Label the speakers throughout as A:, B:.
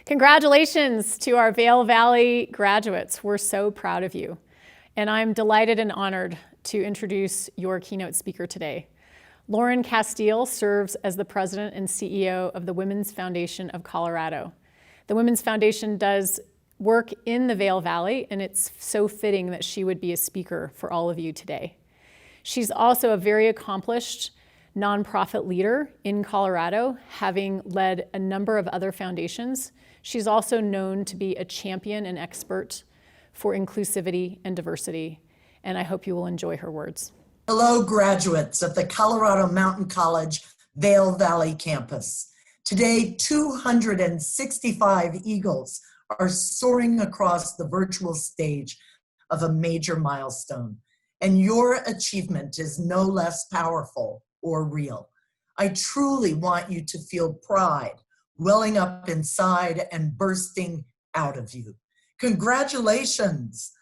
A: Congratulations to our Vail Valley graduates. We're so proud of you. And I'm delighted and honored to introduce your keynote speaker today. Lauren Casteel serves as the president and CEO of the Women's Foundation of Colorado. The Women's Foundation does work in the Vail Valley, and it's so fitting that she would be a speaker for all of you today. She's also a very accomplished nonprofit leader in Colorado, having led a number of other foundations. She's also known to be a champion and expert for inclusivity and diversity, and I hope you will enjoy her words.
B: Hello, graduates of the Colorado Mountain College Vail Valley campus. Today, 265 eagles are soaring across the virtual stage of a major milestone, and your achievement is no less powerful or real. I truly want you to feel pride welling up inside and bursting out of you. Congratulations!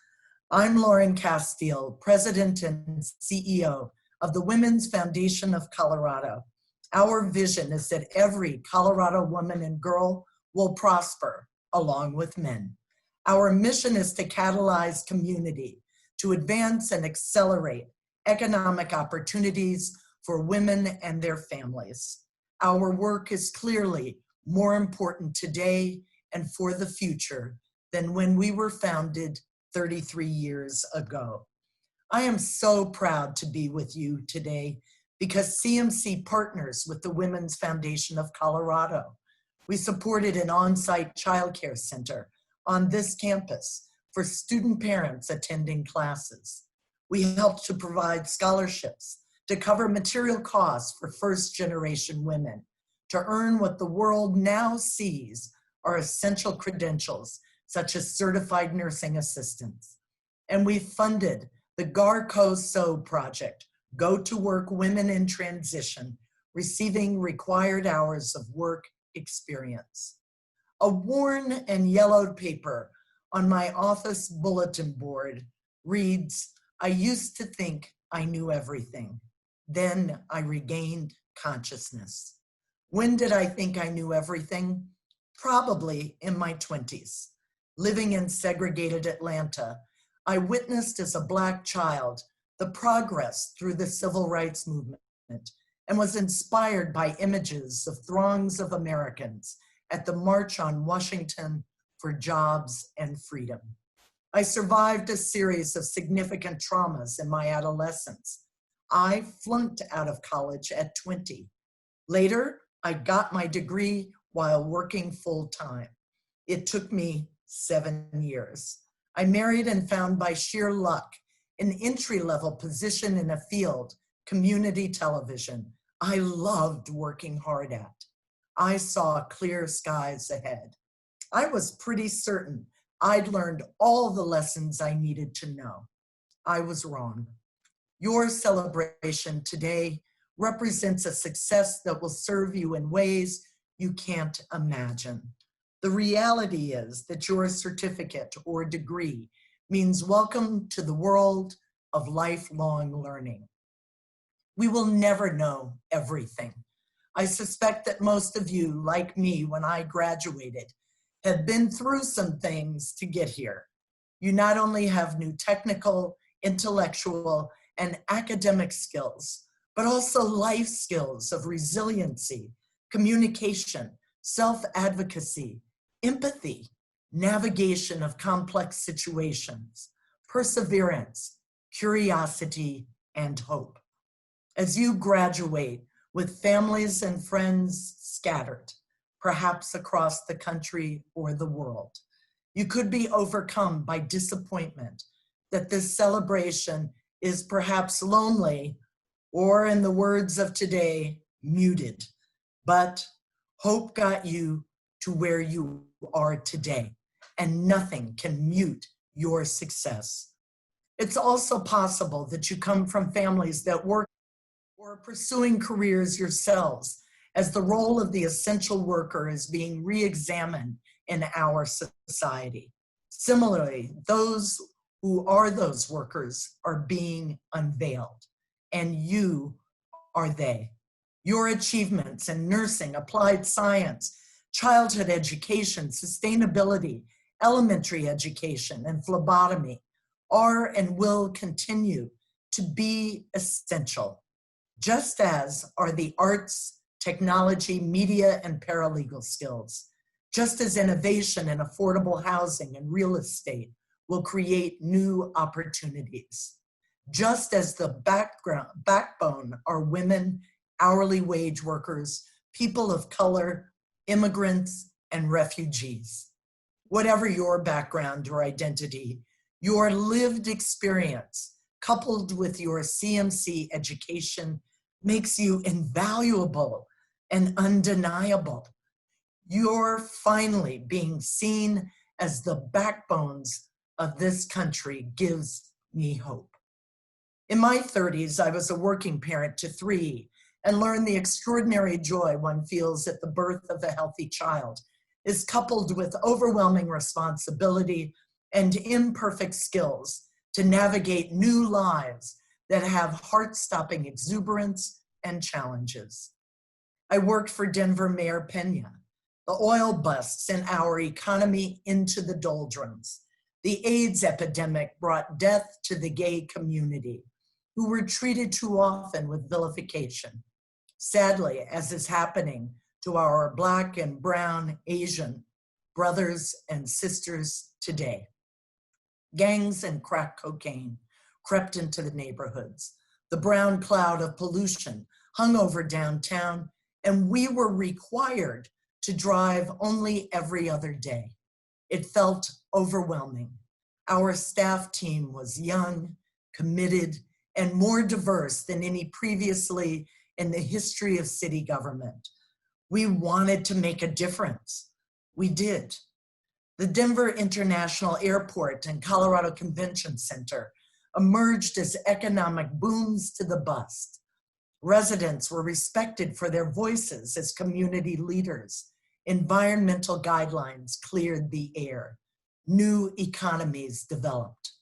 B: I'm Lauren Casteel, President and CEO of the Women's Foundation of Colorado. Our vision is that every Colorado woman and girl will prosper along with men. Our mission is to catalyze community, to advance and accelerate economic opportunities for women and their families. Our work is clearly more important today and for the future than when we were founded 33 years ago. I am so proud to be with you today because CMC partners with the Women's Foundation of Colorado. We supported an on-site childcare center on this campus for student parents attending classes. We helped to provide scholarships to cover material costs for first-generation women, to earn what the world now sees are essential credentials, such as certified nursing assistants. And we funded the GARCO-SO project, Go to Work Women in Transition, receiving required hours of work experience. A worn and yellowed paper on my office bulletin board reads, "I used to think I knew everything. Then I regained consciousness." When did I think I knew everything? Probably in my 20s. Living in segregated Atlanta, I witnessed as a Black child the progress through the civil rights movement and was inspired by images of throngs of Americans at the March on Washington for Jobs and Freedom. I survived a series of significant traumas in my adolescence. I flunked out of college at 20. Later, I got my degree while working full-time. It took me 7 years. I married and found by sheer luck an entry-level position in a field, community television, I loved working hard at. I saw clear skies ahead. I was pretty certain I'd learned all the lessons I needed to know. I was wrong. Your celebration today represents a success that will serve you in ways you can't imagine. The reality is that your certificate or degree means welcome to the world of lifelong learning. We will never know everything. I suspect that most of you, like me when I graduated, have been through some things to get here. You not only have new technical, intellectual, and academic skills, but also life skills of resiliency, communication, self-advocacy, empathy, navigation of complex situations, perseverance, curiosity, and hope. As you graduate with families and friends scattered, perhaps across the country or the world, you could be overcome by disappointment that this celebration is perhaps lonely, or in the words of today, muted. But hope got you to where you are today, and nothing can mute your success. It's also possible that you come from families that work or are pursuing careers yourselves, as the role of the essential worker is being re-examined in our society. Similarly, those who are those workers are being unveiled, and you are they. Your achievements in nursing, applied science, childhood education, sustainability, elementary education, and phlebotomy are and will continue to be essential, just as are the arts, technology, media, and paralegal skills. Just as innovation in affordable housing and real estate will create new opportunities. Just as the backbone are women, hourly wage workers, people of color, immigrants, and refugees. Whatever your background or identity, your lived experience, coupled with your CMC education, makes you invaluable and undeniable. You're finally being seen as the backbones of this country gives me hope. In my 30s, I was a working parent to 3 and learned the extraordinary joy one feels at the birth of a healthy child is coupled with overwhelming responsibility and imperfect skills to navigate new lives that have heart-stopping exuberance and challenges. I worked for Denver Mayor Pena. The oil busts sent our economy into the doldrums. The AIDS epidemic brought death to the gay community, who were treated too often with vilification. Sadly, as is happening to our Black and brown Asian brothers and sisters today. Gangs and crack cocaine crept into the neighborhoods. The brown cloud of pollution hung over downtown, and we were required to drive only every other day. It felt overwhelming. Our staff team was young, committed, and more diverse than any previously in the history of city government. We wanted to make a difference. We did. The Denver International Airport and Colorado Convention Center emerged as economic booms to the bust. Residents were respected for their voices as community leaders. Environmental guidelines cleared the air. New economies developed.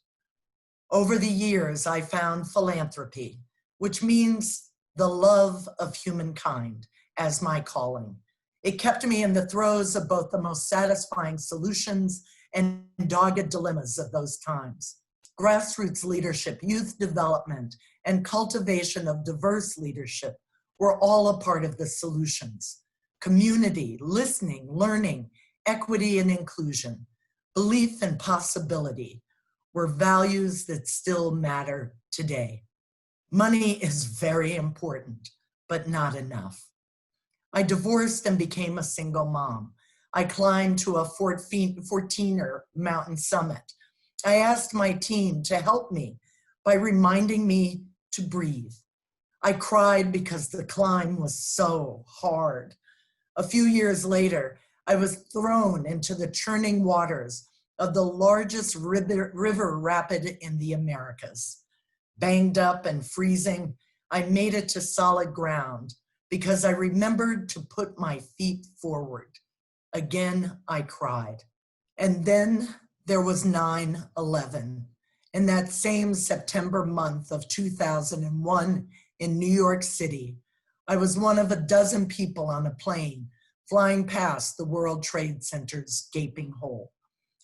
B: Over the years, I found philanthropy, which means the love of humankind, as my calling. It kept me in the throes of both the most satisfying solutions and dogged dilemmas of those times. Grassroots leadership, youth development, and cultivation of diverse leadership were all a part of the solutions. Community, listening, learning, equity and inclusion, belief and possibility were values that still matter today. Money is very important, but not enough. I divorced and became a single mom. I climbed to a 14er mountain summit. I asked my team to help me by reminding me to breathe. I cried because the climb was so hard. A few years later, I was thrown into the churning waters of the largest river rapid in the Americas. Banged up and freezing, I made it to solid ground because I remembered to put my feet forward. Again, I cried. And then there was 9/11. In that same September month of 2001 in New York City, I was one of a dozen people on a plane flying past the World Trade Center's gaping hole.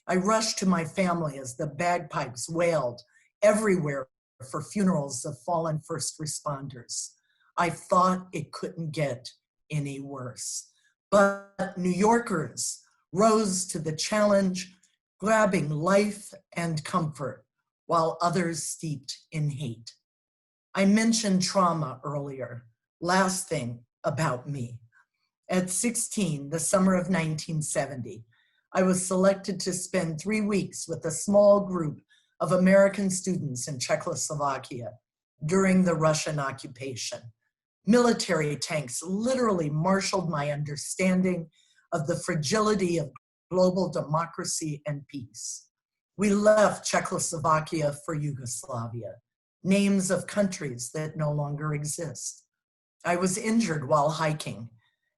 B: I rushed to my family as the bagpipes wailed everywhere for funerals of fallen first responders. I thought it couldn't get any worse. But New Yorkers rose to the challenge, grabbing life and comfort while others steeped in hate. I mentioned trauma earlier. Last thing about me. At 16, the summer of 1970, I was selected to spend 3 weeks with a small group of American students in Czechoslovakia during the Russian occupation. Military tanks literally marshaled my understanding of the fragility of global democracy and peace. We left Czechoslovakia for Yugoslavia, names of countries that no longer exist. I was injured while hiking.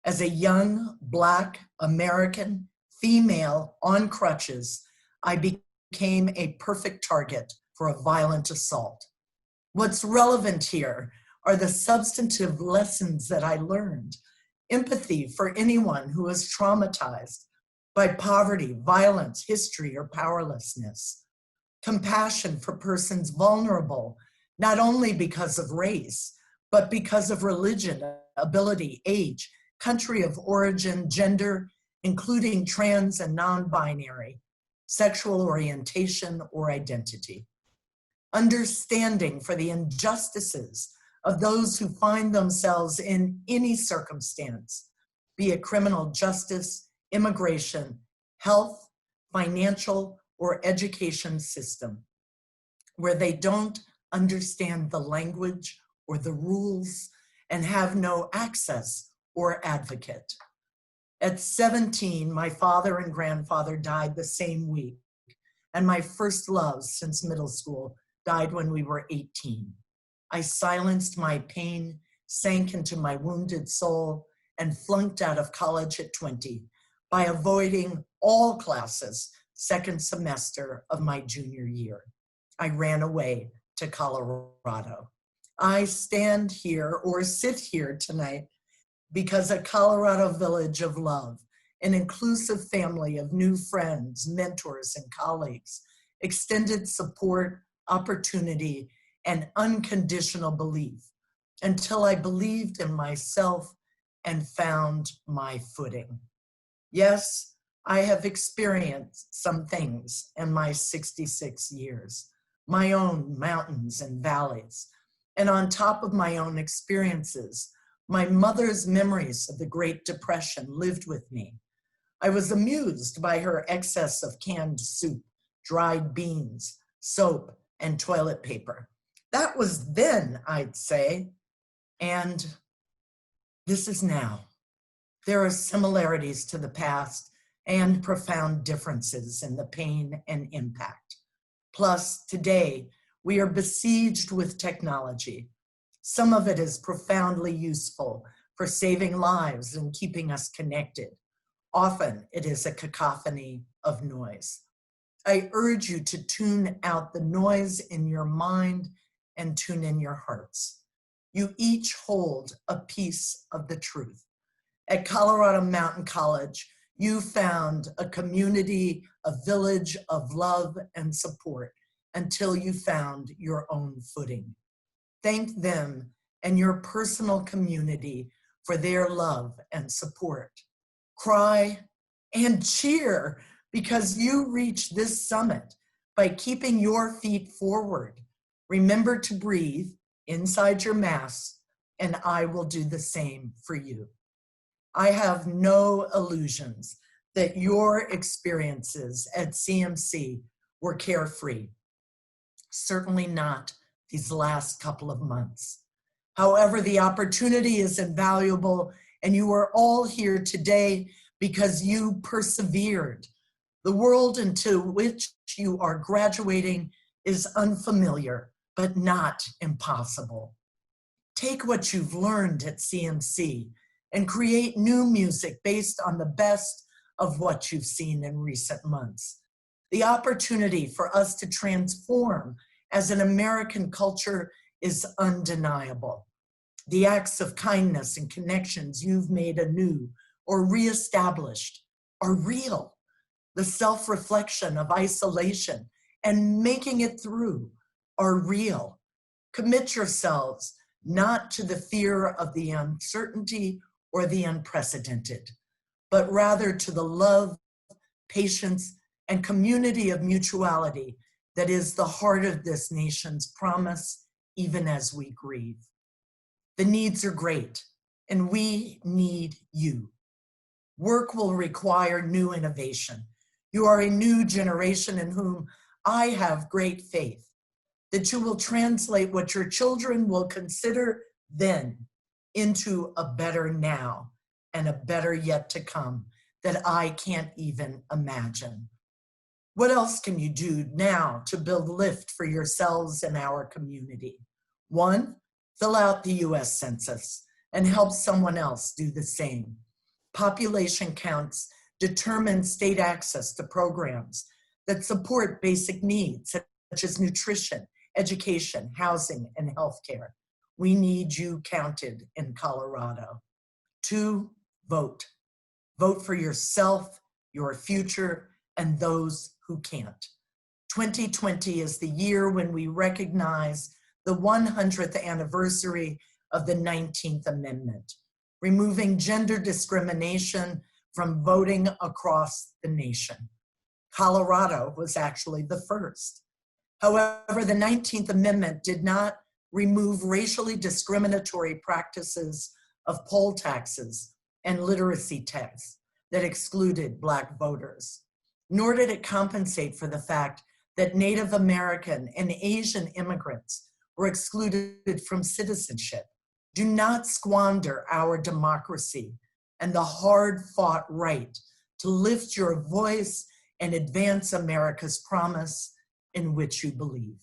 B: As a young Black American female on crutches, I became a perfect target for a violent assault. What's relevant here are the substantive lessons that I learned. empathy for anyone who is traumatized by poverty, violence, history, or powerlessness, compassion for persons vulnerable, not only because of race, but because of religion, ability, age, country of origin, gender, including trans and non-binary, sexual orientation or identity. Understanding for the injustices of those who find themselves in any circumstance, be it criminal justice, immigration, health, financial, or education system, where they don't understand the language or the rules and have no access or advocate. At 17, my father and grandfather died the same week, and my first love since middle school died when we were 18. I silenced my pain, sank into my wounded soul, and flunked out of college at 20 by avoiding all classes second semester of my junior year. I ran away to Colorado. I stand here or sit here tonight because a Colorado village of love, an inclusive family of new friends, mentors, and colleagues, extended support, opportunity, and unconditional belief until I believed in myself and found my footing. Yes, I have experienced some things in my 66 years, my own mountains and valleys. And on top of my own experiences, my mother's memories of the Great Depression lived with me. I was amused by her excess of canned soup, dried beans, soap, and toilet paper. That was then, I'd say, and this is now. There are similarities to the past and profound differences in the pain and impact. Plus, today, we are besieged with technology. Some of it is profoundly useful for saving lives and keeping us connected. Often, it is a cacophony of noise. I urge you to tune out the noise in your mind and tune in your hearts. You each hold a piece of the truth. At Colorado Mountain College, you found a community, a village of love and support until you found your own footing. Thank them and your personal community for their love and support. Cry and cheer because you reached this summit by keeping your feet forward. Remember to breathe inside your mask, and I will do the same for you. I have no illusions that your experiences at CMC were carefree. Certainly not these last couple of months. However, the opportunity is invaluable, and you are all here today because you persevered. The world into which you are graduating is unfamiliar, but not impossible. Take what you've learned at CMC and create new music based on the best of what you've seen in recent months. The opportunity for us to transform as an American culture is undeniable. The acts of kindness and connections you've made anew or reestablished are real. The self-reflection of isolation and making it through are real. Commit yourselves not to the fear of the uncertainty or the unprecedented, but rather to the love, patience, and community of mutuality that is the heart of this nation's promise, even as we grieve. The needs are great, and we need you. Work will require new innovation. You are a new generation in whom I have great faith that you will translate what your children will consider then into a better now and a better yet to come that I can't even imagine. What else can you do now to build lift for yourselves and our community? 1, fill out the US Census and help someone else do the same. Population counts determine state access to programs that support basic needs such as nutrition, education, housing, and healthcare. We need you counted in Colorado. 2, vote. Vote for yourself, your future, and those who can't. 2020 is the year when we recognize the 100th anniversary of the 19th Amendment, removing gender discrimination from voting across the nation. Colorado was actually the first. However, the 19th Amendment did not remove racially discriminatory practices of poll taxes and literacy tests that excluded Black voters, nor did it compensate for the fact that Native American and Asian immigrants were excluded from citizenship. Do not squander our democracy and the hard-fought right to lift your voice and advance America's promise in which you believe.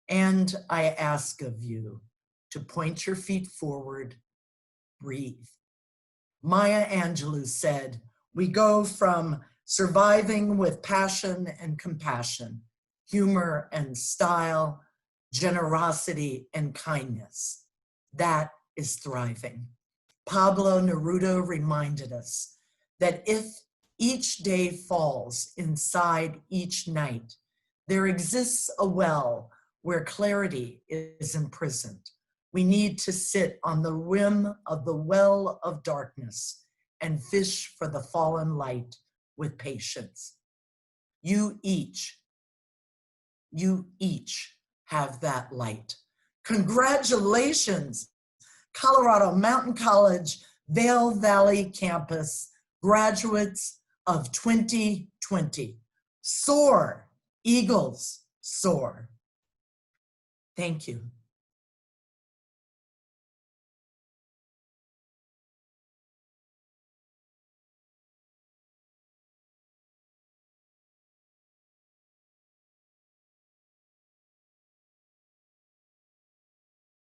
B: And I ask of you to point your feet forward, breathe. Maya Angelou said, we go from surviving with passion and compassion, humor and style, generosity and kindness. That is thriving. Pablo Neruda reminded us that if each day falls inside each night, there exists a well where clarity is imprisoned. We need to sit on the rim of the well of darkness and fish for the fallen light with patience. You each have that light. Congratulations, Colorado Mountain College, Vail Valley campus, graduates of 2020. Soar, Eagles, soar. Thank you.